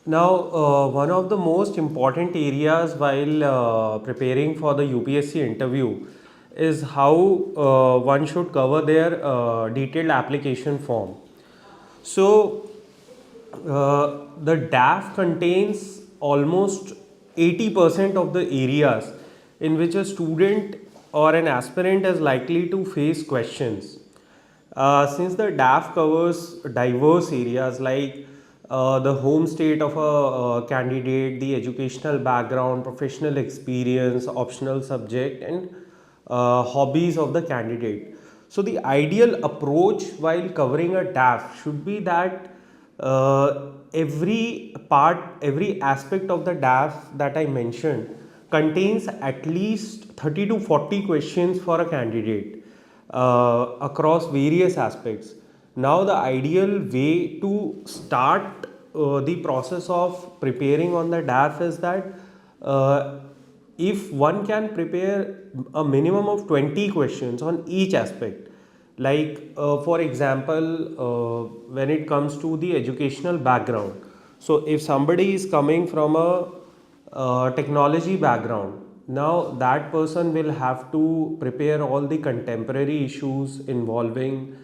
Now, one of the most important areas while preparing for the UPSC interview is how one should cover their detailed application form. So, the DAF contains almost 80% of the areas in which a student or an aspirant is likely to face questions. Since the DAF covers diverse areas like the home state of a candidate, the educational background, professional experience, optional subject, and hobbies of the candidate. So, the ideal approach while covering a DAF should be that every aspect of the DAF that I mentioned contains at least 30 to 40 questions for a candidate across various aspects. Now, the ideal way to start the process of preparing on the DAF is that if one can prepare a minimum of 20 questions on each aspect, like for example, when it comes to the educational background. So, if somebody is coming from a technology background, now that person will have to prepare all the contemporary issues involving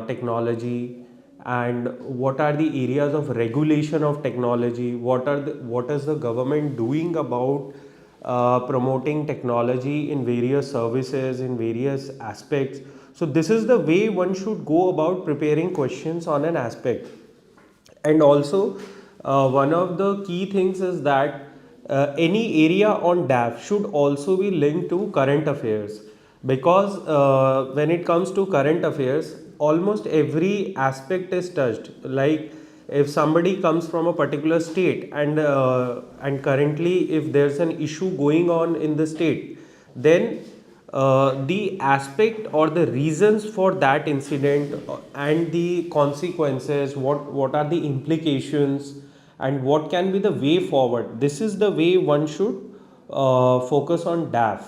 technology, and what are the areas of regulation of technology, what is the government doing about promoting technology in various services, in various aspects. So this is the way one should go about preparing questions on an aspect. And also, one of the key things is that any area on DAF should also be linked to current affairs, because when it comes to current affairs, almost every aspect is touched. Like if somebody comes from a particular state, and currently if there's an issue going on in the state, then the aspect or the reasons for that incident and the consequences, what are the implications, and what can be the way forward, this is the way one should focus on DAF.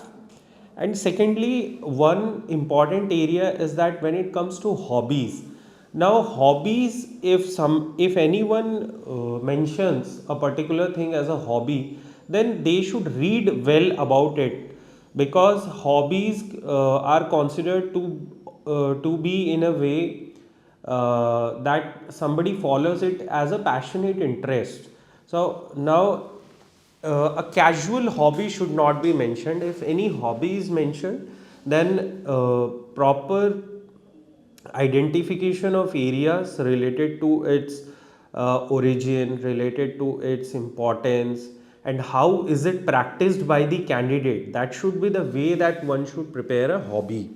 And secondly, one important area is that when it comes to hobbies, now hobbies, if anyone mentions a particular thing as a hobby, then they should read well about it, because hobbies are considered to be in a way that somebody follows it as a passionate interest. So now a casual hobby should not be mentioned. If any hobby is mentioned, then proper identification of areas related to its origin, related to its importance, and how is it practiced by the candidate, that should be the way that one should prepare a hobby.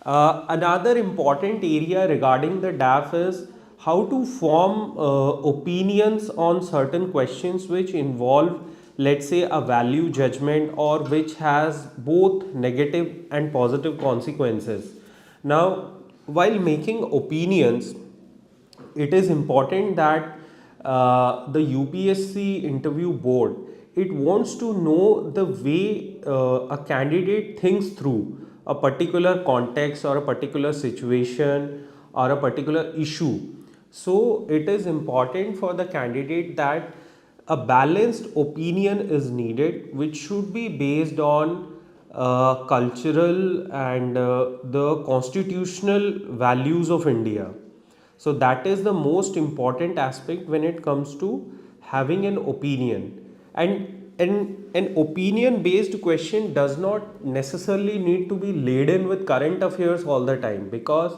Another important area regarding the DAF is how to form opinions on certain questions which involve, let's say, a value judgment, or which has both negative and positive consequences. Now, while making opinions, it is important that the UPSC interview board, it wants to know the way a candidate thinks through a particular context or a particular situation or a particular issue. So it is important for the candidate that a balanced opinion is needed, which should be based on cultural and the constitutional values of India. So that is the most important aspect when it comes to having an opinion. And an opinion based question does not necessarily need to be laden with current affairs all the time, because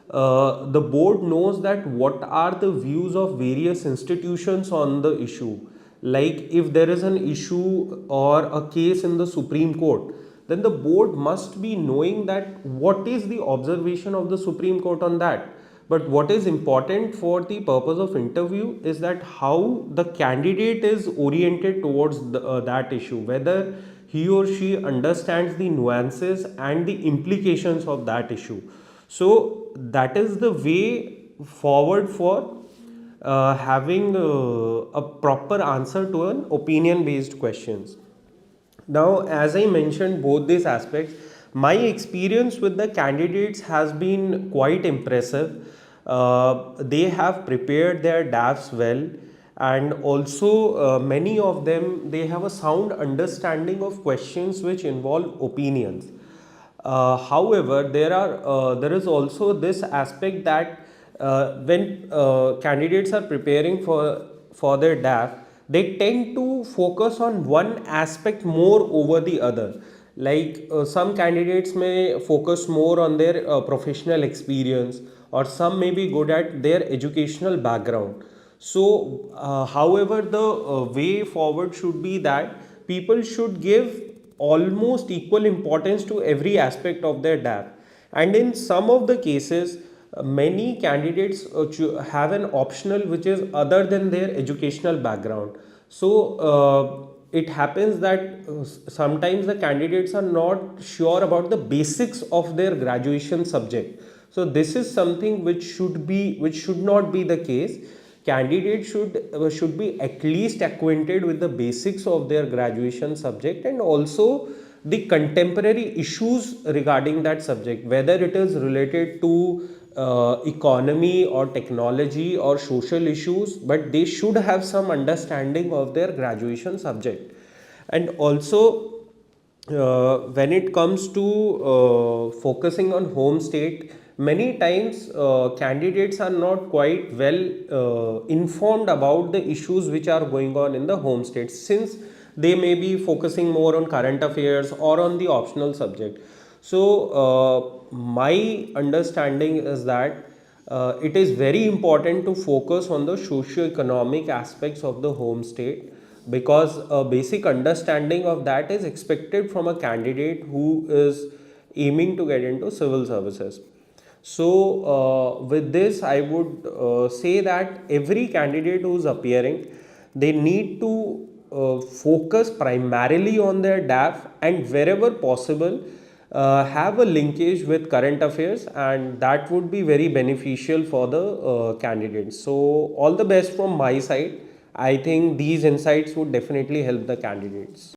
the board knows that what are the views of various institutions on the issue. Like if there is an issue or a case in the Supreme Court, then the board must be knowing that what is the observation of the Supreme Court on that. But what is important for the purpose of interview is that how the candidate is oriented towards that issue, whether he or she understands the nuances and the implications of that issue. So that is the way forward for having a proper answer to an opinion based questions. Now, as I mentioned both these aspects, my experience with the candidates has been quite impressive. They have prepared their DAFs well, and also many of them, they have a sound understanding of questions which involve opinions. However, there is also this aspect that when candidates are preparing for their DAF, they tend to focus on one aspect more over the other. Like some candidates may focus more on their professional experience, or some may be good at their educational background. So, however, the way forward should be that people should give almost equal importance to every aspect of their DAP. And in some of the cases, many candidates have an optional which is other than their educational background. So, it happens that sometimes the candidates are not sure about the basics of their graduation subject. So this is something which should not be the case. Candidates should be at least acquainted with the basics of their graduation subject, and also the contemporary issues regarding that subject, whether it is related to economy or technology or social issues, but they should have some understanding of their graduation subject. And also, when it comes to focusing on home state, many times candidates are not quite well informed about the issues which are going on in the home state, since they may be focusing more on current affairs or on the optional subject. So my understanding is that it is very important to focus on the socio-economic aspects of the home state, because a basic understanding of that is expected from a candidate who is aiming to get into civil services. So with this, I would say that every candidate who is appearing, they need to focus primarily on their DAF, and wherever possible have a linkage with current affairs, and that would be very beneficial for the candidates. So all the best from my side. I think these insights would definitely help the candidates.